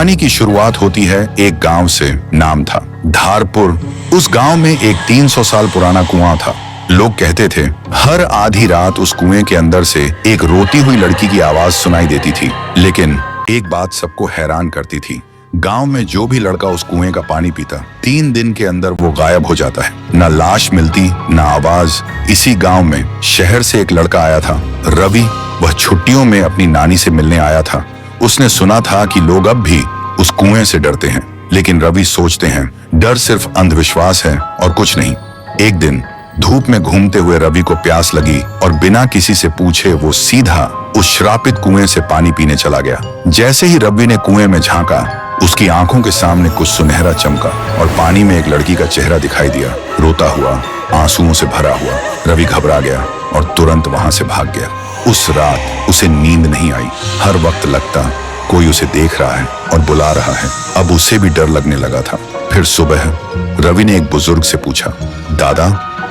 कहानी की शुरुआत होती है एक गांव से। नाम था धारपुर। उस गांव में एक 300 साल पुराना कुआं था। लोग कहते थे हर आधी रात उस कुएं के अंदर से एक रोती हुई लड़की की आवाज सुनाई देती थी। लेकिन एक बात सबको हैरान करती थी, गांव में जो भी लड़का उस कुएं का पानी पीता 3 दिन के अंदर वो गायब हो जाता है। न लाश मिलती न आवाज। इसी गांव में शहर से एक लड़का आया था, रवि। वह छुट्टियों में अपनी नानी से मिलने आया था। उसने सुना था कि लोग अब भी उस कुएं से डरते हैं, लेकिन रवि सोचते हैं डर सिर्फ अंधविश्वास है और कुछ नहीं। एक दिन धूप में घूमते हुए रवि को प्यास लगी और बिना किसी से पूछे वो सीधा उस श्रापित कुएं से पानी पीने चला गया। जैसे ही रवि ने कुएं में झांका, उसकी आंखों के सामने कुछ सुनहरा चमका और पानी में एक लड़की का चेहरा दिखाई दिया, रोता हुआ, आंसुओं से भरा हुआ। रवि घबरा गया और तुरंत वहां से भाग गया। उस रात उसे नींद नहीं आई। हर वक्त लगता कोई उसे देख रहा है और बुला रहा है। अब उसे भी डर लगने लगा था। फिर सुबह रवि ने एक बुजुर्ग से पूछा, दादा,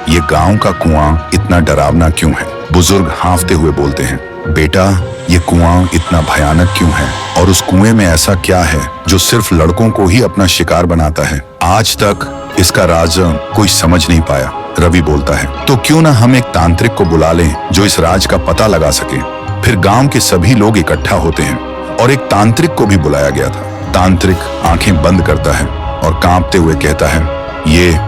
ये गांव का कुआं इतना डरावना क्यों है? बुजुर्ग हाँफते हुए बोलते हैं, बेटा, ये कुआं इतना भयानक क्यों है और उस कुएं में ऐसा क्या है जो सिर्फ लड़कों को ही अपना शिकार बनाता है? आज तक इसका राज कोई समझ नहीं पाया। रवि बोलता है, तो क्यों ना हम एक तांत्रिक को बुला लें जो इस राज का पता लगा सके। फिर गांव के सभी लोग इकट्ठा होते हैं और एक तांत्रिक को भी बुलाया गया था। तांत्रिक आंखें बंद करता है और कांपते हुए कहता है,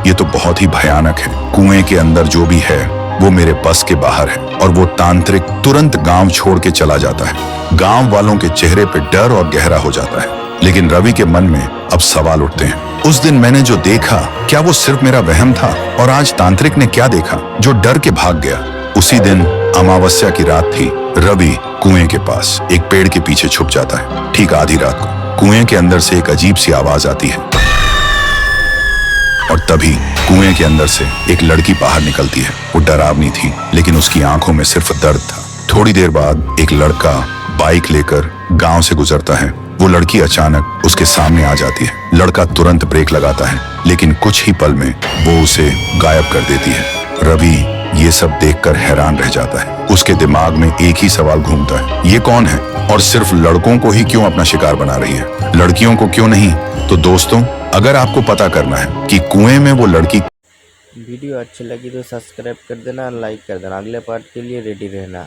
ये तो बहुत ही भयानक है। कुएं के अंदर जो भी है वो मेरे बस के बाहर है। और वो तांत्रिक तुरंत गांव छोड़ के चला जाता है। गांव वालों के चेहरे पे डर और गहरा हो जाता है। लेकिन रवि के मन में अब सवाल उठते हैं, उस दिन मैंने जो देखा, क्या वो सिर्फ मेरा वहम था? और आज तांत्रिक ने क्या देखा जो डर के भाग गया? उसी दिन अमावस्या की रात थी। रवि कुएं के पास एक पेड़ के पीछे छुप जाता है। ठीक आधी रात को कुएं के अंदर से एक अजीब सी आवाज आती है और तभी कुएं के अंदर से एक लड़की बाहर निकलती है। वो डरावनी थी, लेकिन उसकी आंखों में सिर्फ दर्द था। थोड़ी देर बाद एक लड़का बाइक लेकर गांव से गुजरता है। वो लड़की अचानक उसके सामने आ जाती है। लड़का तुरंत ब्रेक लगाता है, लेकिन कुछ ही पल में वो उसे गायब कर देती है। रवि ये सब देखकर हैरान रह जाता है। उसके दिमाग में एक ही सवाल घूमता है, ये कौन है और सिर्फ लड़कों को ही क्यों अपना शिकार बना रही है, लड़कियों को क्यों नहीं? तो दोस्तों, अगर आपको पता करना है कि कुएं में वो लड़की। वीडियो अच्छी लगी तो सब्सक्राइब कर देना, लाइक कर देना। अगले पार्ट के लिए रेडी रहना।